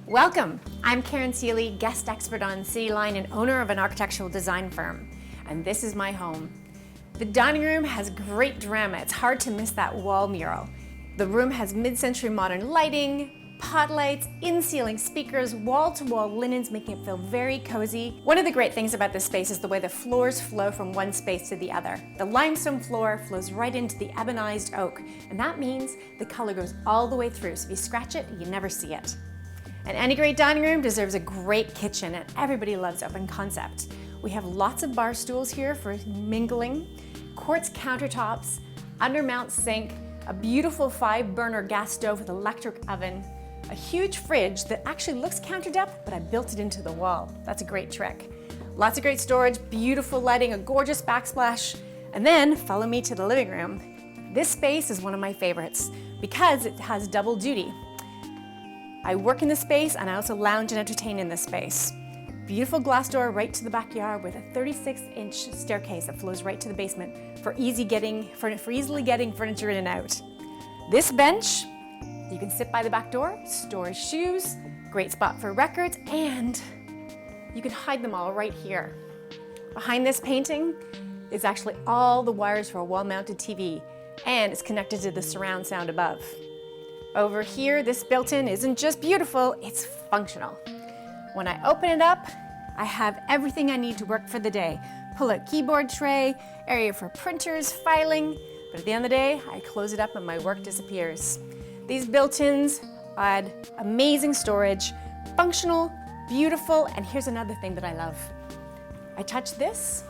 Welcome! I'm Karen Seeley, guest expert on Cityline and owner of an architectural design firm. And this is my home. The dining room has great drama. It's hard to miss that wall mural. The room has mid-century modern lighting, pot lights, in-ceiling speakers, wall-to-wall linens, making it feel very cozy. One of the great things about this space is the way the floors flow from one space to the other. The limestone floor flows right into the ebonized oak, and that means the color goes all the way through, so if you scratch it, you never see it. And any great dining room deserves a great kitchen, and everybody loves open concept. We have lots of bar stools here for mingling, quartz countertops, undermount sink, a beautiful 5-burner gas stove with electric oven, a huge fridge that actually looks counter depth, but I built it into the wall. That's a great trick. Lots of great storage, beautiful lighting, a gorgeous backsplash, and then follow me to the living room. This space is one of my favorites because it has double duty. I work in this space and I also lounge and entertain in this space. Beautiful glass door right to the backyard with a 36-inch staircase that flows right to the basement for easily getting furniture in and out. This bench, you can sit by the back door, store shoes, great spot for records, and you can hide them all right here. Behind this painting is actually all the wires for a wall-mounted TV, and it's connected to the surround sound above. Over here, this built-in isn't just beautiful, it's functional. When I open it up, I have everything I need to work for the day. Pull-out keyboard tray, area for printers, filing, but at the end of the day, I close it up and my work disappears. These built-ins add amazing storage, functional, beautiful, and here's another thing that I love. I touch this,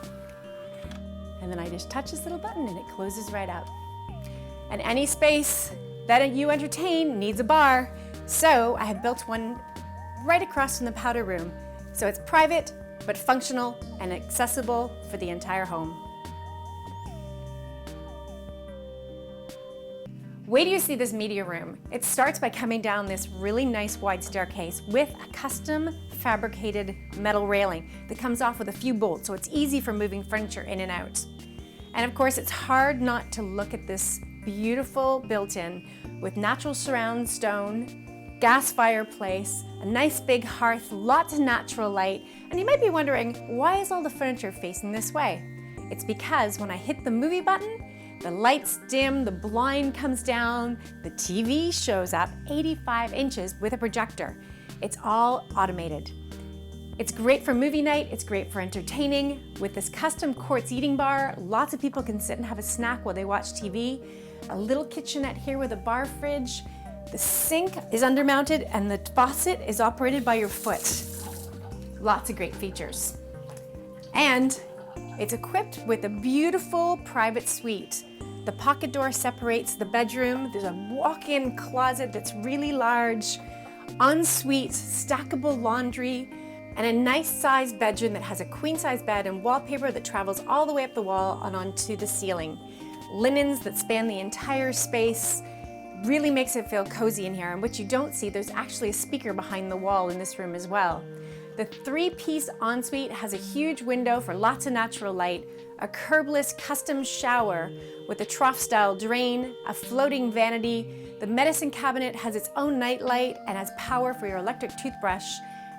and then I just touch this little button and it closes right up. And any space that you entertain needs a bar, so I have built one right across from the powder room. So it's private, but functional and accessible for the entire home. Wait till you see this media room. It starts by coming down this really nice wide staircase with a custom fabricated metal railing that comes off with a few bolts, so it's easy for moving furniture in and out. And of course, it's hard not to look at this beautiful built-in with natural surround stone, gas fireplace, a nice big hearth, lots of natural light, and you might be wondering, why is all the furniture facing this way? It's because when I hit the movie button, the lights dim, the blind comes down, the TV shows up 85 inches with a projector. It's all automated. It's great for movie night, it's great for entertaining. With this custom quartz eating bar, lots of people can sit and have a snack while they watch TV. A little kitchenette here with a bar fridge. The sink is undermounted and the faucet is operated by your foot. Lots of great features. And it's equipped with a beautiful private suite. The pocket door separates the bedroom. There's a walk-in closet that's really large, ensuite, stackable laundry, and a nice sized bedroom that has a queen size bed and wallpaper that travels all the way up the wall and onto the ceiling. Linens that span the entire space really makes it feel cozy in here. And what you don't see, there's actually a speaker behind the wall in this room as well. The 3-piece ensuite has a huge window for lots of natural light, a curbless custom shower with a trough-style drain, a floating vanity. The medicine cabinet has its own night light and has power for your electric toothbrush.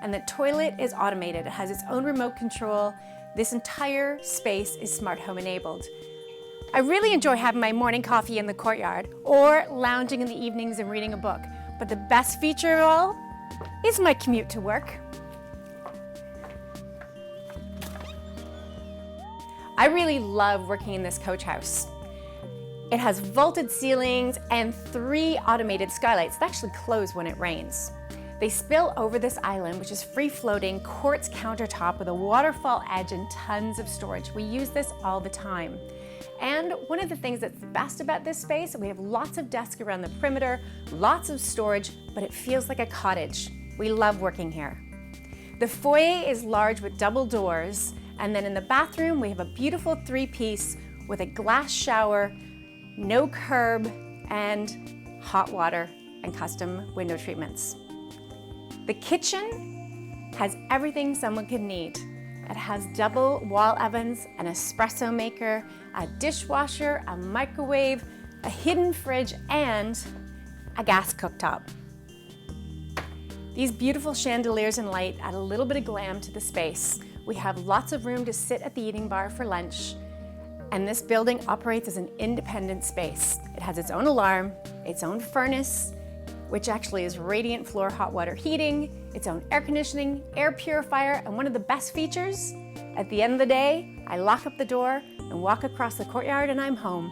And the toilet is automated. It has its own remote control. This entire space is smart home enabled. I really enjoy having my morning coffee in the courtyard or lounging in the evenings and reading a book. But the best feature of all is my commute to work. I really love working in this coach house. It has vaulted ceilings and 3 automated skylights that actually close when it rains. They spill over this island, which is free-floating quartz countertop with a waterfall edge and tons of storage. We use this all the time. And one of the things that's best about this space, we have lots of desks around the perimeter, lots of storage, but it feels like a cottage. We love working here. The foyer is large with double doors, and then in the bathroom, we have a beautiful 3-piece with a glass shower, no curb, and hot water and custom window treatments. The kitchen has everything someone could need. It has double wall ovens, an espresso maker, a dishwasher, a microwave, a hidden fridge, and a gas cooktop. These beautiful chandeliers and light add a little bit of glam to the space. We have lots of room to sit at the eating bar for lunch, and this building operates as an independent space. It has its own alarm, its own furnace, which actually is radiant floor hot water heating, its own air conditioning, air purifier, and one of the best features, at the end of the day, I lock up the door and walk across the courtyard and I'm home.